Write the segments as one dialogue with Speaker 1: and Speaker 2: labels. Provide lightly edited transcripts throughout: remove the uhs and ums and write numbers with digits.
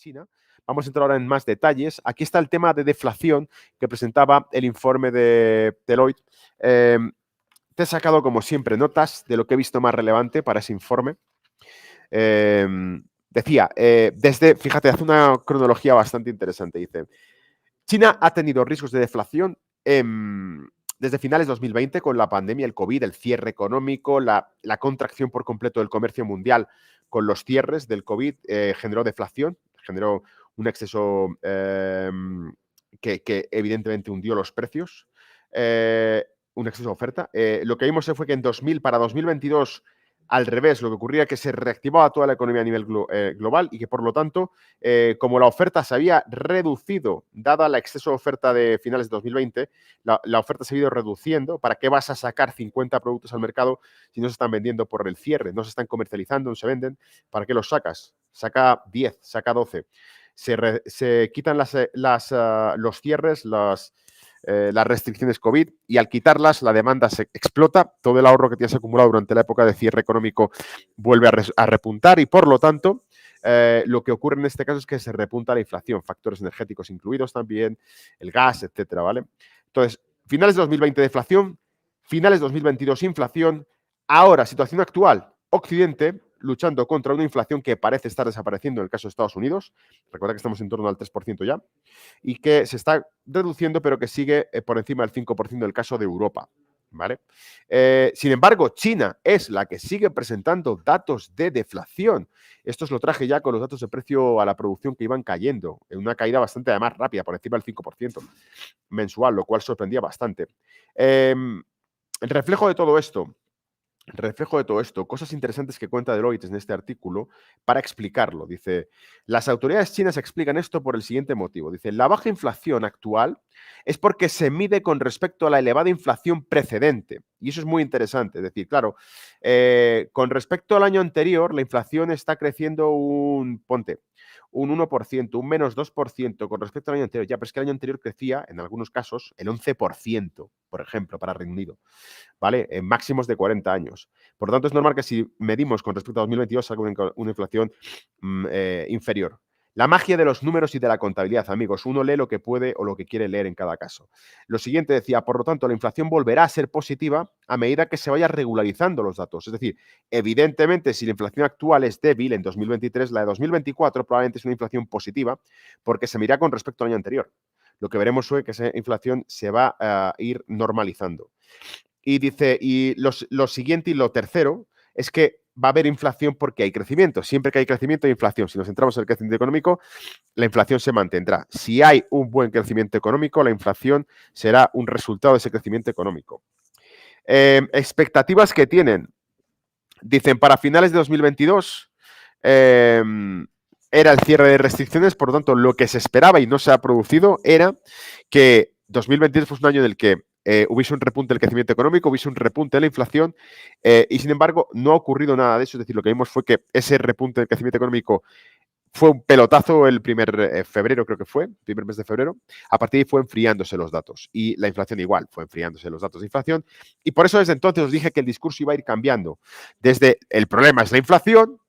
Speaker 1: China. Vamos a entrar ahora en más detalles. Aquí está el tema de deflación que presentaba el informe de Deloitte. Te he sacado, como siempre, notas de lo que he visto más relevante para ese informe. Decía, fíjate, hace una cronología bastante interesante. Dice, China ha tenido riesgos de deflación desde finales de 2020 con la pandemia, el COVID, el cierre económico, la contracción por completo del comercio mundial con los cierres del COVID generó deflación, generó un exceso que evidentemente hundió los precios, un exceso de oferta. Lo que vimos fue que para 2022, al revés, lo que ocurría es que se reactivaba toda la economía a nivel global y que, por lo tanto, como la oferta se había reducido, dada el exceso de oferta de finales de 2020, la oferta se ha ido reduciendo. ¿Para qué vas a sacar 50 productos al mercado si no se están vendiendo por el cierre? No se están comercializando, no se venden. ¿Para qué los sacas? Saca 10, saca 12. Se quitan los cierres, las restricciones COVID, y al quitarlas la demanda se explota, todo el ahorro que tienes acumulado durante la época de cierre económico vuelve a repuntar y, por lo tanto, lo que ocurre en este caso es que se repunta la inflación, factores energéticos incluidos también, el gas, etcétera, ¿vale? Entonces, finales de 2020 deflación, finales de 2022 inflación, ahora situación actual, Occidente luchando contra una inflación que parece estar desapareciendo en el caso de Estados Unidos. Recuerda que estamos en torno al 3% ya, y que se está reduciendo, pero que sigue por encima del 5% del caso de Europa, ¿vale? Sin embargo, China es la que sigue presentando datos de deflación. Esto os lo traje ya con los datos de precio a la producción que iban cayendo, en una caída bastante, además, rápida, por encima del 5% mensual, lo cual sorprendía bastante. El reflejo de todo esto, cosas interesantes que cuenta Deloitte en este artículo para explicarlo. Dice, las autoridades chinas explican esto por el siguiente motivo. Dice, la baja inflación actual es porque se mide con respecto a la elevada inflación precedente. Y eso es muy interesante. Es decir, claro, con respecto al año anterior, la inflación está creciendo un 1%, un menos 2% con respecto al año anterior. Ya, pero es que el año anterior crecía, en algunos casos, el 11%, por ejemplo, para Reino Unido, ¿vale? En máximos de 40 años. Por lo tanto, es normal que si medimos con respecto a 2022 salga una inflación inferior. La magia de los números y de la contabilidad, amigos. Uno lee lo que puede o lo que quiere leer en cada caso. Lo siguiente decía, por lo tanto, la inflación volverá a ser positiva a medida que se vaya regularizando los datos. Es decir, evidentemente, si la inflación actual es débil en 2023, la de 2024 probablemente es una inflación positiva porque se mira con respecto al año anterior. Lo que veremos es que esa inflación se va a ir normalizando. Y dice, y lo siguiente y lo tercero es que va a haber inflación porque hay crecimiento. Siempre que hay crecimiento hay inflación. Si nos centramos en el crecimiento económico, la inflación se mantendrá. Si hay un buen crecimiento económico, la inflación será un resultado de ese crecimiento económico. Expectativas que tienen. Dicen, para finales de 2022 era el cierre de restricciones, por lo tanto, lo que se esperaba y no se ha producido era que 2022 fuese un año en el que hubiese un repunte del crecimiento económico, hubiese un repunte de la inflación, y sin embargo no ha ocurrido nada de eso. Es decir, lo que vimos fue que ese repunte del crecimiento económico fue un pelotazo el primer febrero, creo que fue, el primer mes de febrero. A partir de ahí fue enfriándose los datos. Y la inflación igual, fue enfriándose los datos de inflación. Y por eso desde entonces os dije que el discurso iba a ir cambiando. Desde el problema es la inflación,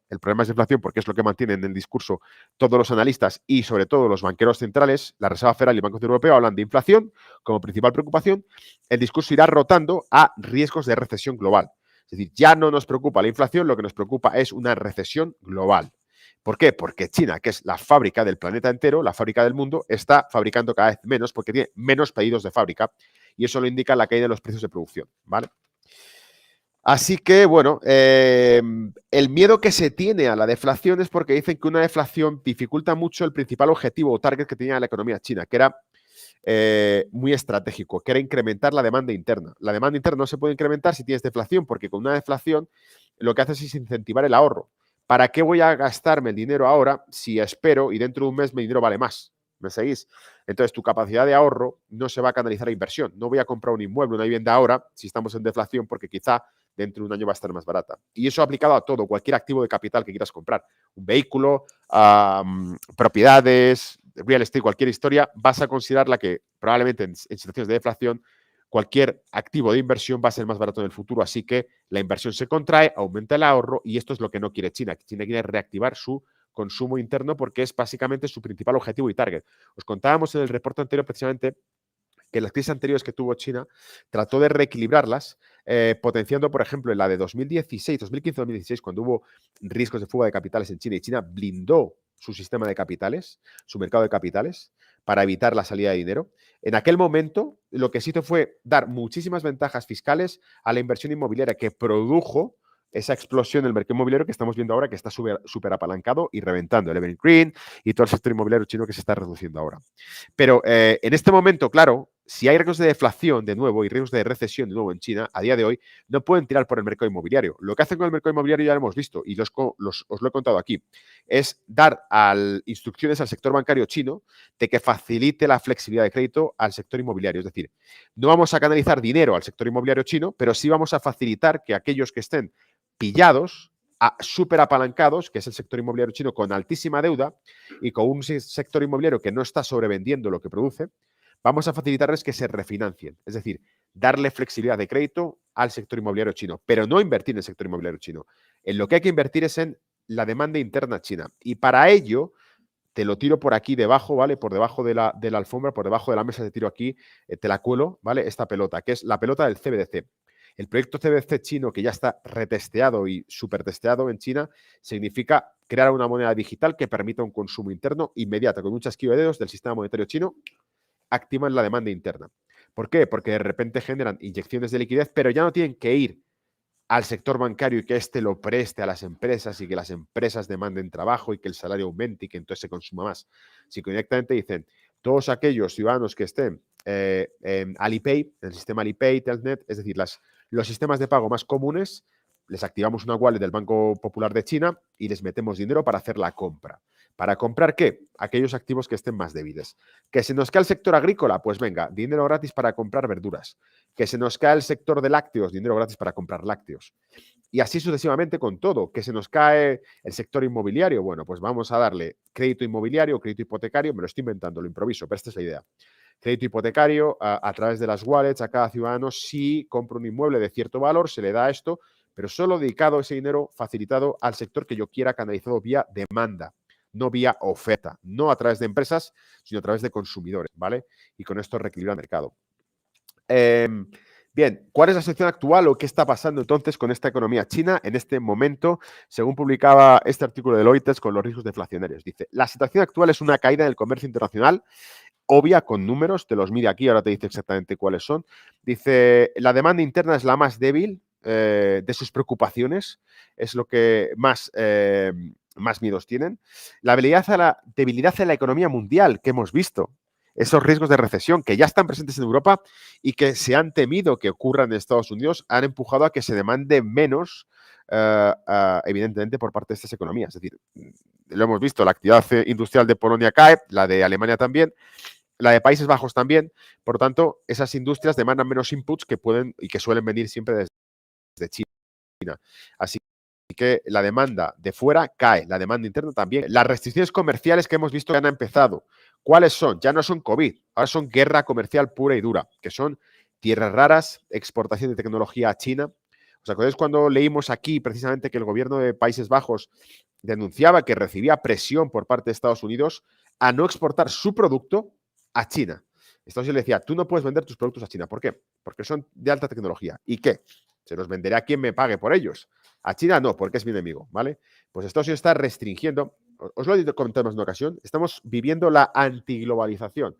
Speaker 1: porque es lo que mantienen en el discurso todos los analistas y sobre todo los banqueros centrales, la Reserva Federal y el Banco Central Europeo hablan de inflación como principal preocupación. El discurso irá rotando a riesgos de recesión global. Es decir, ya no nos preocupa la inflación, lo que nos preocupa es una recesión global. ¿Por qué? Porque China, que es la fábrica del planeta entero, la fábrica del mundo, está fabricando cada vez menos porque tiene menos pedidos de fábrica y eso lo indica la caída de los precios de producción, ¿vale? Así que, bueno, el miedo que se tiene a la deflación es porque dicen que una deflación dificulta mucho el principal objetivo o target que tenía la economía china, que era muy estratégico, que era incrementar la demanda interna. La demanda interna no se puede incrementar si tienes deflación, porque con una deflación lo que haces es incentivar el ahorro. ¿Para qué voy a gastarme el dinero ahora si espero y dentro de un mes mi dinero vale más? ¿Me seguís? Entonces, tu capacidad de ahorro no se va a canalizar a inversión. No voy a comprar un inmueble, una vivienda ahora, si estamos en deflación, porque quizá dentro de un año va a estar más barata. Y eso aplicado a todo, cualquier activo de capital que quieras comprar. Un vehículo, propiedades, real estate, cualquier historia, vas a considerarla que probablemente en situaciones de deflación cualquier activo de inversión va a ser más barato en el futuro. Así que la inversión se contrae, aumenta el ahorro y esto es lo que no quiere China. China quiere reactivar su consumo interno porque es básicamente su principal objetivo y target. Os contábamos en el reporte anterior precisamente que las crisis anteriores que tuvo China trató de reequilibrarlas, potenciando, por ejemplo, en la de 2016, 2015-2016, cuando hubo riesgos de fuga de capitales en China y China blindó su sistema de capitales, su mercado de capitales, para evitar la salida de dinero. En aquel momento, lo que se hizo fue dar muchísimas ventajas fiscales a la inversión inmobiliaria que produjo esa explosión del mercado inmobiliario que estamos viendo ahora, que está súper apalancado y reventando el Evergreen y todo el sector inmobiliario chino que se está reduciendo ahora. Pero en este momento, claro, si hay riesgos de deflación de nuevo y riesgos de recesión de nuevo en China, a día de hoy no pueden tirar por el mercado inmobiliario. Lo que hacen con el mercado inmobiliario ya lo hemos visto y os lo he contado aquí. Es dar instrucciones al sector bancario chino de que facilite la flexibilidad de crédito al sector inmobiliario. Es decir, no vamos a canalizar dinero al sector inmobiliario chino, pero sí vamos a facilitar que aquellos que estén pillados, súper apalancados, que es el sector inmobiliario chino con altísima deuda y con un sector inmobiliario que no está sobrevendiendo lo que produce, vamos a facilitarles que se refinancien. Es decir, darle flexibilidad de crédito al sector inmobiliario chino, pero no invertir en el sector inmobiliario chino. En lo que hay que invertir es en la demanda interna china. Y para ello, te lo tiro por aquí debajo, ¿vale? Por debajo de la alfombra, por debajo de la mesa te tiro aquí, te la cuelo, ¿vale? Esta pelota, que es la pelota del CBDC. El proyecto CBDC chino, que ya está retesteado y supertesteado en China, significa crear una moneda digital que permita un consumo interno inmediato. Con un chasquido de dedos del sistema monetario chino, activan la demanda interna. ¿Por qué? Porque de repente generan inyecciones de liquidez, pero ya no tienen que ir al sector bancario y que éste lo preste a las empresas y que las empresas demanden trabajo y que el salario aumente y que entonces se consuma más. Si directamente dicen, todos aquellos ciudadanos que estén en Alipay, en el sistema Alipay, Telnet, es decir, los sistemas de pago más comunes, les activamos una wallet del Banco Popular de China y les metemos dinero para hacer la compra. ¿Para comprar qué? Aquellos activos que estén más débiles. ¿Que se nos cae el sector agrícola? Pues venga, dinero gratis para comprar verduras. ¿Que se nos cae el sector de lácteos? Dinero gratis para comprar lácteos. Y así sucesivamente con todo. ¿Que se nos cae el sector inmobiliario? Bueno, pues vamos a darle crédito inmobiliario, crédito hipotecario, me lo estoy inventando, lo improviso, pero esta es la idea. Crédito hipotecario a través de las wallets a cada ciudadano, si compra un inmueble de cierto valor, se le da esto, pero solo dedicado ese dinero facilitado al sector que yo quiera, canalizado vía demanda, no vía oferta, no a través de empresas, sino a través de consumidores, ¿vale? Y con esto reequilibra el mercado. Bien, ¿cuál es la situación actual o qué está pasando entonces con esta economía china en este momento? Según publicaba este artículo de Reuters con los riesgos deflacionarios. Dice, la situación actual es una caída en el comercio internacional, obvia, con números, te los mide aquí, ahora te dice exactamente cuáles son. Dice, la demanda interna es la más débil de sus preocupaciones, es lo que más miedos tienen. La debilidad en la economía mundial que hemos visto, esos riesgos de recesión que ya están presentes en Europa y que se han temido que ocurran en Estados Unidos, han empujado a que se demande menos, evidentemente, por parte de estas economías. Es decir, lo hemos visto, la actividad industrial de Polonia cae, la de Alemania también, la de Países Bajos también. Por lo tanto, esas industrias demandan menos inputs que pueden y que suelen venir siempre desde China. Así que la demanda de fuera cae, la demanda interna también. Las restricciones comerciales que hemos visto que han empezado, ¿cuáles son? Ya no son COVID, ahora son guerra comercial pura y dura, que son tierras raras, exportación de tecnología a China. ¿Os acordáis cuando leímos aquí precisamente que el gobierno de Países Bajos denunciaba que recibía presión por parte de Estados Unidos a no exportar su producto a China? Estados Unidos le decía, tú no puedes vender tus productos a China. ¿Por qué? Porque son de alta tecnología. ¿Y qué? Se los venderé a quien me pague por ellos. A China no, porque es mi enemigo, ¿vale? Pues Estados Unidos está restringiendo, os lo he comentado en una ocasión, estamos viviendo la antiglobalización.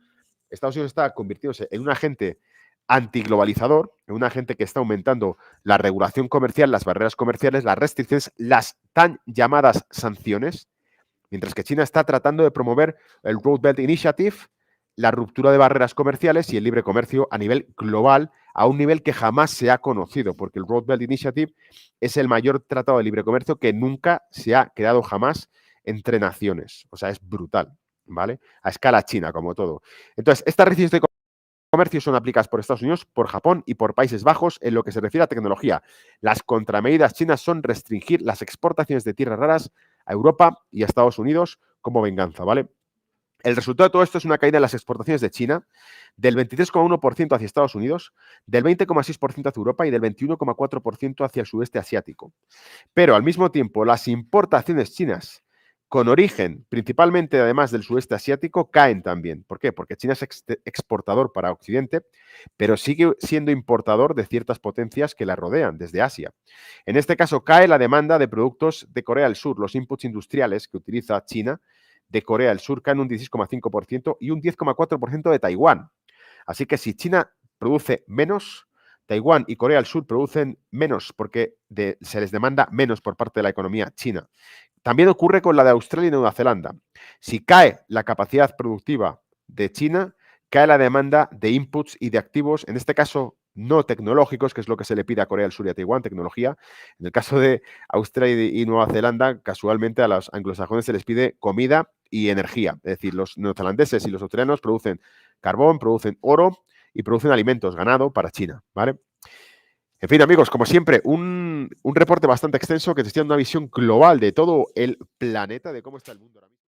Speaker 1: Estados Unidos está convirtiéndose en un agente antiglobalizador, en un agente que está aumentando la regulación comercial, las barreras comerciales, las restricciones, las tan llamadas sanciones, mientras que China está tratando de promover el Road Belt Initiative, la ruptura de barreras comerciales y el libre comercio a nivel global, a un nivel que jamás se ha conocido, porque el Road Belt Initiative es el mayor tratado de libre comercio que nunca se ha creado jamás entre naciones. O sea, es brutal, ¿vale? A escala china, como todo. Entonces, estas restricciones de comercio son aplicadas por Estados Unidos, por Japón y por Países Bajos en lo que se refiere a tecnología. Las contramedidas chinas son restringir las exportaciones de tierras raras a Europa y a Estados Unidos como venganza, ¿vale? El resultado de todo esto es una caída en las exportaciones de China del 23,1% hacia Estados Unidos, del 20,6% hacia Europa y del 21,4% hacia el sudeste asiático. Pero al mismo tiempo, las importaciones chinas con origen principalmente, además del sudeste asiático, caen también. ¿Por qué? Porque China es exportador para Occidente, pero sigue siendo importador de ciertas potencias que la rodean desde Asia. En este caso, cae la demanda de productos de Corea del Sur, los inputs industriales que utiliza China de Corea del Sur caen un 16,5% y un 10,4% de Taiwán. Así que si China produce menos, Taiwán y Corea del Sur producen menos porque se les demanda menos por parte de la economía china. También ocurre con la de Australia y Nueva Zelanda. Si cae la capacidad productiva de China, cae la demanda de inputs y de activos, en este caso no tecnológicos, que es lo que se le pide a Corea del Sur y a Taiwán, tecnología. En el caso de Australia y Nueva Zelanda, casualmente a los anglosajones se les pide comida y energía. Es decir, los neozelandeses y los australianos producen carbón, producen oro y producen alimentos, ganado para China, ¿vale? En fin, amigos, como siempre, un reporte bastante extenso que te está dando una visión global de todo el planeta, de cómo está el mundo ahora mismo.